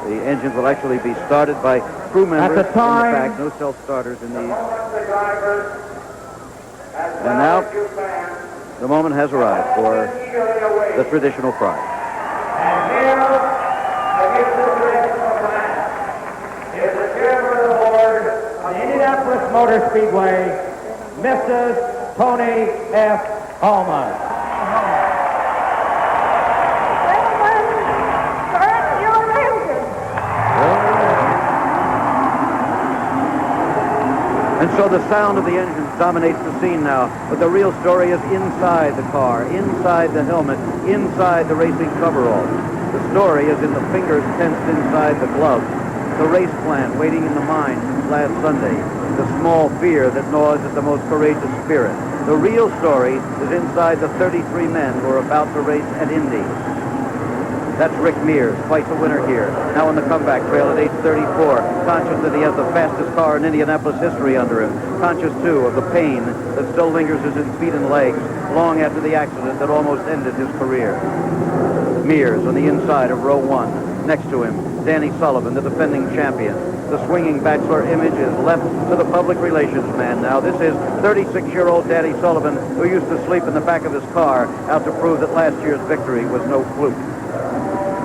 The engines will actually be started by crew members At the time, in the back. No self-starters in these. And now, the moment has arrived for the traditional prize. And here, against the traditional prize, is the chairman of the board of the Indianapolis Motor Speedway, Mrs. Tony F. Allman. And so the sound of the engines dominates the scene now, but the real story is inside the car, inside the helmet, inside the racing coverall. The story is in the fingers tensed inside the glove, the race plan waiting in the mind since last Sunday, the small fear that gnaws at the most courageous spirit. The real story is inside the 33 men who are about to race at Indy. That's Rick Mears, twice a winner here. Now on the comeback trail at age 34, conscious that he has the fastest car in Indianapolis history under him. Conscious, too, of the pain that still lingers in his feet and legs long after the accident that almost ended his career. Mears on the inside of row 1. Next to him, Danny Sullivan, the defending champion. The swinging bachelor image is left to the public relations man now. This is 36-year-old Danny Sullivan, who used to sleep in the back of his car out to prove that last year's victory was no fluke.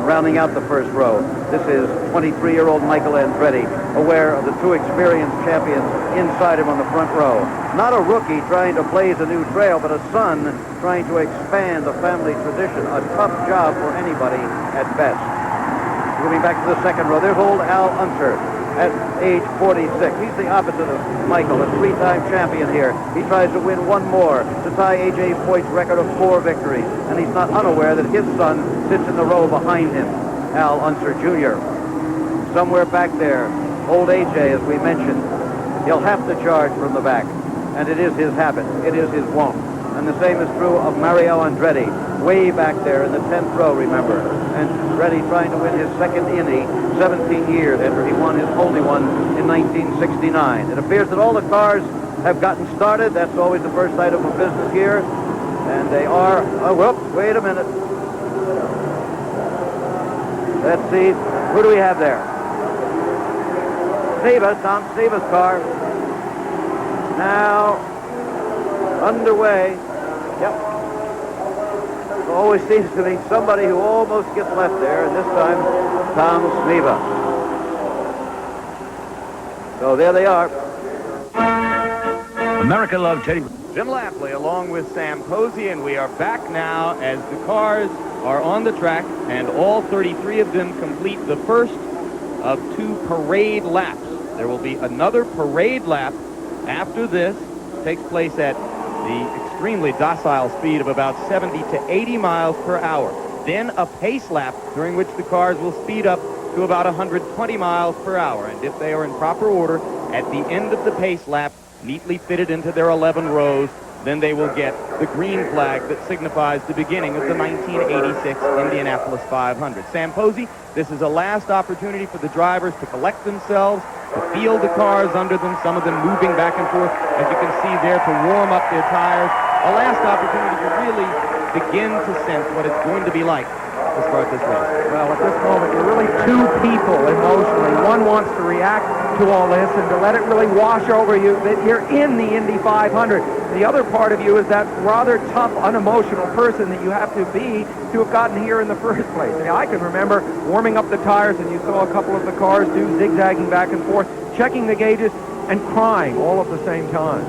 Rounding out the first row, this is 23-year-old Michael Andretti, aware of the two experienced champions inside him on the front row. Not a rookie trying to blaze a new trail, but a son trying to expand the family tradition. A tough job for anybody at best. Moving back to the second row, there's old Al Unser at age 46. He's the opposite of Michael, a three-time champion here. He tries to win one more to tie A.J. Foyt's record of 4 victories, and he's not unaware that his son sits in the row behind him, Al Unser Jr. Somewhere back there, old A.J., as we mentioned, he'll have to charge from the back, and it is his habit. It is his wont. And the same is true of Mario Andretti, way back there in the 10th row, remember. And Andretti trying to win his second Indy, 17 years after he won his only one in 1969. It appears that all the cars have gotten started. That's always the first item of business here. And they are, oh, whoops, wait a minute. Let's see, who do we have there? Tom Steva's car. Now, underway. Yep. It always seems to be somebody who almost gets left there, and this time, Tom Sneva. So there they are. America Love Teddy. Jim Lapley along with Sam Posey, and we are back now as the cars are on the track, and all 33 of them complete the first of 2 parade laps. There will be another parade lap after this. It takes place at the extremely docile speed of about 70 to 80 miles per hour. Then a pace lap during which the cars will speed up to about 120 miles per hour. And if they are in proper order, at the end of the pace lap, neatly fitted into their 11 rows, then they will get the green flag that signifies the beginning of the 1986 Indianapolis 500. Sam Posey, this is a last opportunity for the drivers to collect themselves, to feel the cars under them, some of them moving back and forth, as you can see there, to warm up their tires. A last opportunity to really begin to sense what it's going to be like to start this race. Well, at this moment, you're really 2 people emotionally. One wants to react to all this and to let it really wash over you that you're in the Indy 500. The other part of you is that rather tough, unemotional person that you have to be to have gotten here in the first place. I can remember warming up the tires, and you saw a couple of the cars do zigzagging back and forth, checking the gauges, and crying all at the same time.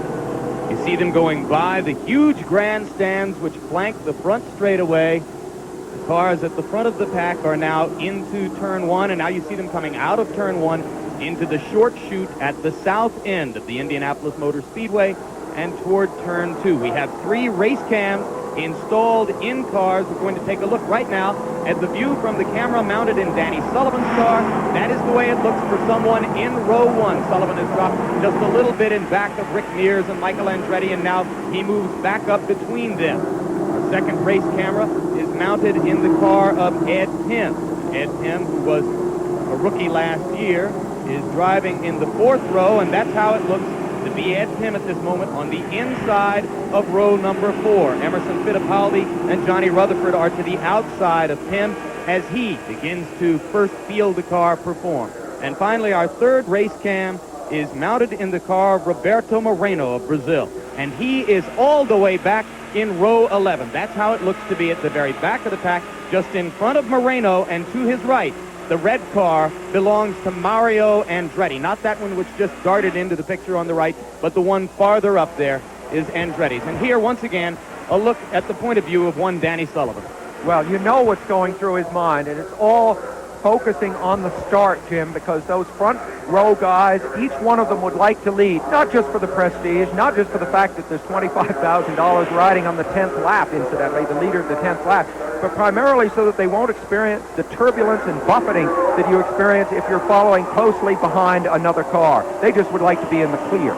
You see them going by the huge grandstands which flank the front straightaway. The cars at the front of the pack are now into turn 1, and now you see them coming out of turn 1 into the short chute at the south end of the Indianapolis Motor Speedway and toward turn 2. We have 3 race cams installed in cars. We're going to take a look right now at the view from the camera mounted in Danny Sullivan's car. That is the way it looks for someone in row 1. Sullivan has dropped just a little bit in back of Rick Mears and Michael Andretti, and now he moves back up between them. Our second race camera is mounted in the car of Ed Pym. Ed Pym, who was a rookie last year, is driving in the 4th row, and that's how it looks to be Ed Pym at this moment on the inside of row number 4. Emerson Fittipaldi and Johnny Rutherford are to the outside of Pym. as he begins to first feel the car perform. And finally, our third race cam is mounted in the car of Roberto Moreno of Brazil. And he is all the way back in row 11. That's how it looks to be at the very back of the pack, just in front of Moreno, and to his right, the red car belongs to Mario Andretti. Not that one which just darted into the picture on the right, but the one farther up there is Andretti's. And here, once again, a look at the point of view of one Danny Sullivan. Well, you know what's going through his mind, and it's all focusing on the start, Jim, because those front row guys, each one of them would like to lead, not just for the prestige, not just for the fact that there's $25,000 riding on the 10th lap, incidentally, the leader of the 10th lap, but primarily so that they won't experience the turbulence and buffeting that you experience if you're following closely behind another car. They just would like to be in the clear.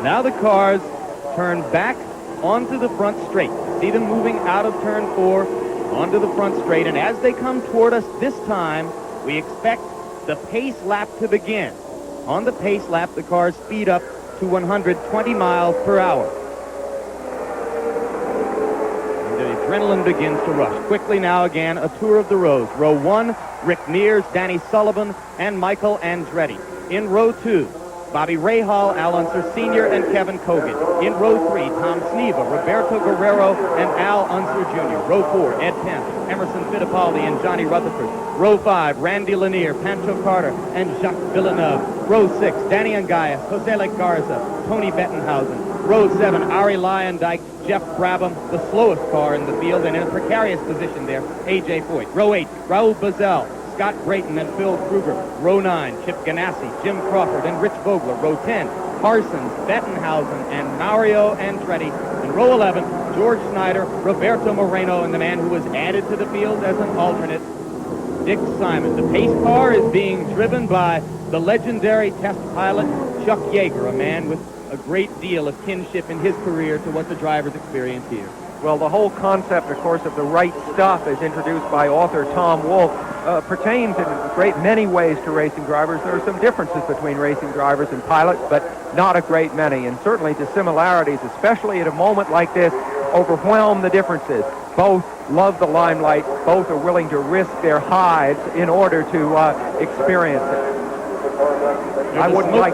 Now the cars turn back onto the front straight. See them moving out of turn 4 onto the front straight, and as they come toward us this time, we expect the pace lap to begin. On the pace lap, the cars speed up to 120 miles per hour. And the adrenaline begins to rush. Quickly now again, a tour of the rows. Row 1, Rick Mears, Danny Sullivan, and Michael Andretti. In row 2, Bobby Rahal, Al Unser Sr., and Kevin Kogan. In row 3, Tom Sneva, Roberto Guerrero, and Al Unser Jr. Row 4, Ed Pence, Emerson Fittipaldi, and Johnny Rutherford. Row 5, Randy Lanier, Pancho Carter, and Jacques Villeneuve. Row 6, Danny Angayas, Jose Garza, Tony Bettenhausen. Row 7, Ari Lyondike, Jeff Brabham, the slowest car in the field, and in a precarious position there, A.J. Foyt. Row 8, Raul Bazell, Scott Brayton, and Phil Kruger. Row 9, Chip Ganassi, Jim Crawford, and Rich Vogler. Row 10, Parsons, Bettenhausen, and Mario Andretti. And row 11, George Snyder, Roberto Moreno, and the man who was added to the field as an alternate, Dick Simon. The pace car is being driven by the legendary test pilot, Chuck Yeager, a man with a great deal of kinship in his career to what the drivers experience here. Well, the whole concept, of course, of the right stuff, as introduced by author Tom Wolfe, pertains in a great many ways to racing drivers. There are some differences between racing drivers and pilots, but not a great many. And certainly the similarities, especially at a moment like this, overwhelm the differences. Both love the limelight. Both are willing to risk their hides in order to experience it. I wouldn't like